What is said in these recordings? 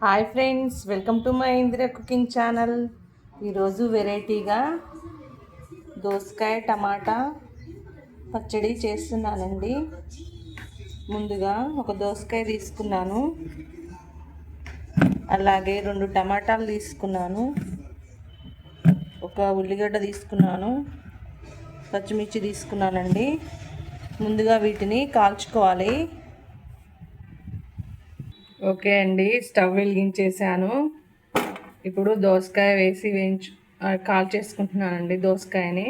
Hi friends, welcome to my Indira cooking channel. ఈరోజు వెరైటీగా దోసకాయ టమాటా పచ్చడి చేస్తున్నానండి. ముందుగా ఒక దోసకాయ తీసుకున్నాను, అలాగే 2 టమాటాలు తీసుకున్నాను, ఒక ఉల్లిగడ్డ తీసుకున్నాను, పచ్చిమిర్చి తీసుకున్నానండి. ముందుగా వీటిని కాల్చుకోవాలి. ఓకే అండి, స్టవ్ వెలిగించేసాను. ఇప్పుడు దోసకాయ వేసి కాల్ చేసుకుంటున్నానండి. దోసకాయని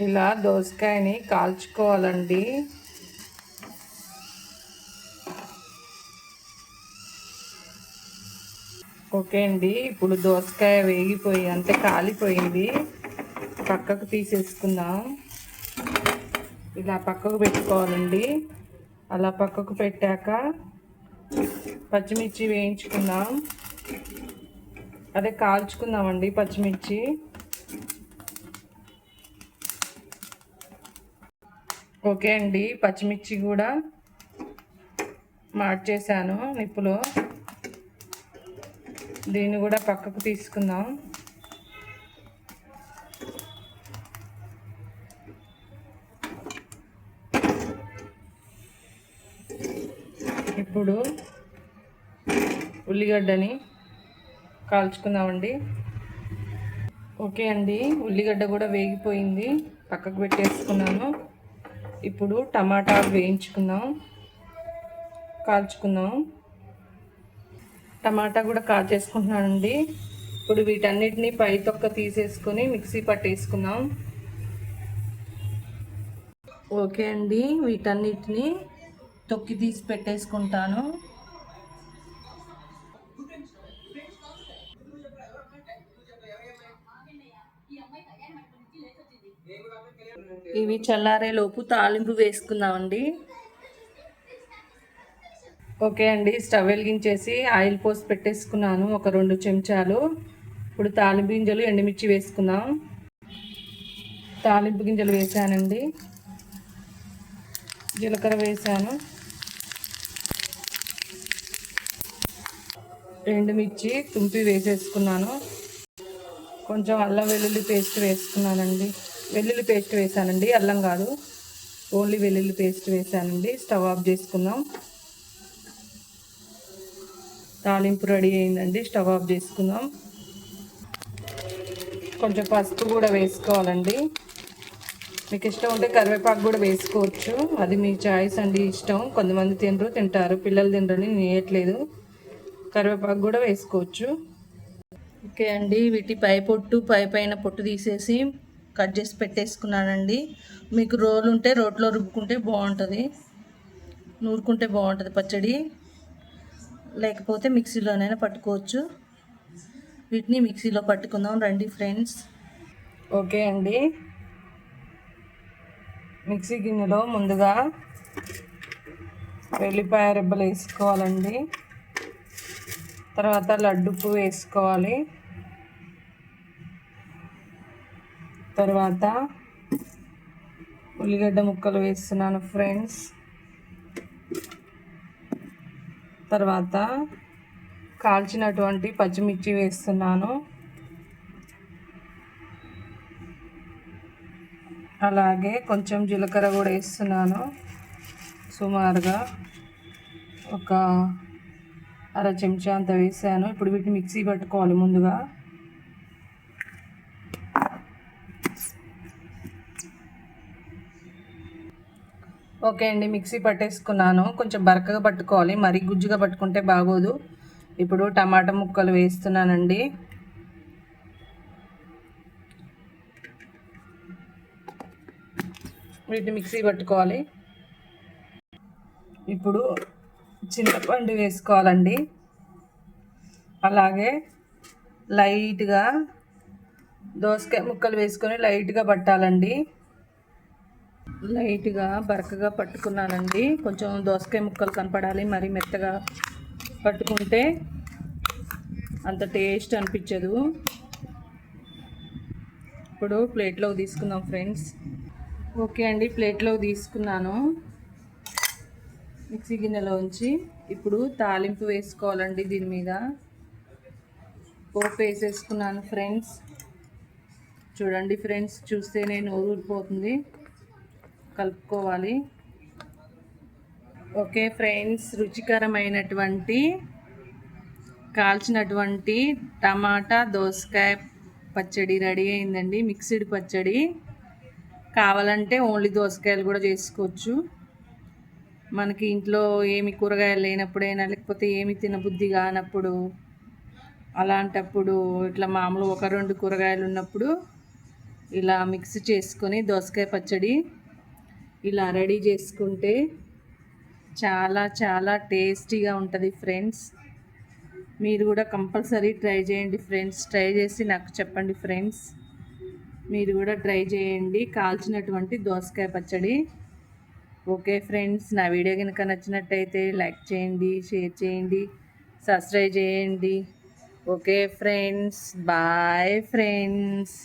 ఇలా దోసకాయని కాల్చుకోవాలండి. ఓకే అండి, ఇప్పుడు దోసకాయ వేగిపోయి అంటే కాలిపోయింది. పక్కకు తీసేసుకుందాం. ఇలా పక్కకు పెట్టుకోవాలండి. అలా పక్కకు పెట్టాక పచ్చిమిర్చి వేయించుకుందాం, అదే కాల్చుకుందామండి పచ్చిమిర్చి. ఓకే అండి, పచ్చిమిర్చి కూడా మార్చేసాను నిప్పులో. దీన్ని కూడా పక్కకు తీసుకుందాం. ఇప్పుడు ఉల్లిగడ్డని కాల్చుకుందామండి. ఓకే అండి, ఉల్లిగడ్డ కూడా వేగిపోయింది, పక్కకు పెట్టేసుకున్నాను. ఇప్పుడు టమాటాలు వేయించుకుందాం, కాల్చుకుందాం. టమాటా కూడా కాల్చేసుకుంటున్నానండి. ఇప్పుడు వీటన్నిటిని పై తొక్క తీసేసుకొని మిక్సీ పట్టేసుకుందాం. ఓకే అండి, వీటన్నిటిని తొక్కి తీసి పెట్టేసుకుంటాను. ఇవి చల్లారేలోపు తాలింపు వేసుకుందామండి. ఓకే అండి, స్టవ్ వెలిగించేసి ఆయిల్ పోసి పెట్టేసుకున్నాను, ఒక 2 చెంచాలు. ఇప్పుడు తాలింపు గింజలు, ఎండుమిర్చి వేసుకుందాం. తాలింపు గింజలు వేసానండి, జీలకర్ర వేసాను, ఎండుమిర్చి తుంపి వేసేసుకున్నాను. కొంచెం అల్లం వెల్లుల్లి పేస్ట్ వేసుకున్నానండి. వెల్లుల్లి పేస్ట్ వేసానండి, అల్లం కాదు, ఓన్లీ వెల్లుల్లి పేస్ట్ వేసానండి. స్టవ్ ఆఫ్ చేసుకుందాం. తాలింపు రెడీ అయిందండి, స్టవ్ ఆఫ్ చేసుకుందాం. కొంచెం పసుపు కూడా వేసుకోవాలండి. మీకు ఇష్టం ఉంటే కరివేపాకు కూడా వేసుకోవచ్చు, అది మీ చాయిస్ అండి, ఇష్టం. కొంతమంది తింటారు, పిల్లలు తినరని వేయట్లేదు. కరివేపాకు కూడా వేసుకోవచ్చు. ఓకే అండి, వీటి పైన పొట్టు తీసేసి కట్ చేసి పెట్టేసుకున్నానండి. మీకు రోలు ఉంటే రోట్లో రుబ్బుకుంటే బాగుంటుంది, నూరుకుంటే బాగుంటుంది పచ్చడి, లేకపోతే మిక్సీలోనైనా పట్టుకోవచ్చు. వీటిని మిక్సీలో పట్టుకుందాం రండి ఫ్రెండ్స్. ఓకే అండి, మిక్సీ గిన్నెలో ముందుగా వెల్లిపాయ రెబ్బలు వేసుకోవాలండి. తర్వాత లడ్డుప్పు వేసుకోవాలి. తర్వాత ఉల్లిగడ్డ ముక్కలు వేస్తున్నాను ఫ్రెండ్స్. తర్వాత కాల్చినటువంటి పచ్చిమిర్చి వేస్తున్నాను. అలాగే కొంచెం జీలకర్ర కూడా వేస్తున్నాను, సుమారుగా ఒక 1/2 చెంచా అంత వేసాను. ఇప్పుడు వీటిని మిక్సీ పట్టుకోవాలి ముందుగా. ఓకే అండి, మిక్సీ పట్టేసుకున్నాను. కొంచెం బరకగా పట్టుకోవాలి, మరీ గుజ్జుగా పట్టుకుంటే బాగోదు. ఇప్పుడు టమాటా ముక్కలు వేస్తున్నానండి. వీటిని మిక్సీ పట్టుకోవాలి. ఇప్పుడు చింతపండు వేసుకోవాలండి. అలాగే లైట్గా దోసకాయ ముక్కలు వేసుకొని లైట్గా పట్టాలండి. లైట్గా బరకగా పట్టుకున్నానండి. కొంచెం దోసకాయ ముక్కలు కనపడాలి, మరీ మెత్తగా పట్టుకుంటే అంత టేస్ట్ అనిపించదు. ఇప్పుడు ప్లేట్లోకి తీసుకుందాం ఫ్రెండ్స్. ఓకే అండి, ప్లేట్లోకి తీసుకున్నాను. మిక్సీ గిన్నెలో ఉంచి ఇప్పుడు తాలింపు వేసుకోవాలండి. దీని మీద పోపు వేసేసుకున్నాను ఫ్రెండ్స్. చూడండి ఫ్రెండ్స్, చూస్తేనే నోరు ఊరిపోతుంది. కలుపుకోవాలి. ఓకే ఫ్రెండ్స్, రుచికరమైనటువంటి కాల్చినటువంటి టమాటా దోసకాయ పచ్చడి రెడీ అయిందండి. మిక్స్డ్ పచ్చడి. కావాలంటే ఓన్లీ దోసకాయలు కూడా చేసుకోవచ్చు. మనకి ఇంట్లో ఏమి కూరగాయలు లేనప్పుడైనా, లేకపోతే ఏమి తినబుద్ధి కానప్పుడు, అలాంటప్పుడు ఇట్లా మామూలు 1-2 కూరగాయలు ఉన్నప్పుడు ఇలా మిక్స్ చేసుకొని దోసకాయ పచ్చడి ఇలా రెడీ చేసుకుంటే చాలా చాలా టేస్టీగా ఉంటుంది ఫ్రెండ్స్. మీరు కూడా కంపల్సరీ ట్రై చేయండి ఫ్రెండ్స్. ట్రై చేసి నాకు చెప్పండి ఫ్రెండ్స్. మీరు కూడా ట్రై చేయండి కాల్చినటువంటి దోసకాయ పచ్చడి. ఓకే ఫ్రెండ్స్, నా వీడియో కనుక నచ్చినట్టయితే లైక్ చేయండి, షేర్ చేయండి, సబ్స్క్రైబ్ చేయండి. Okay friends, bye friends.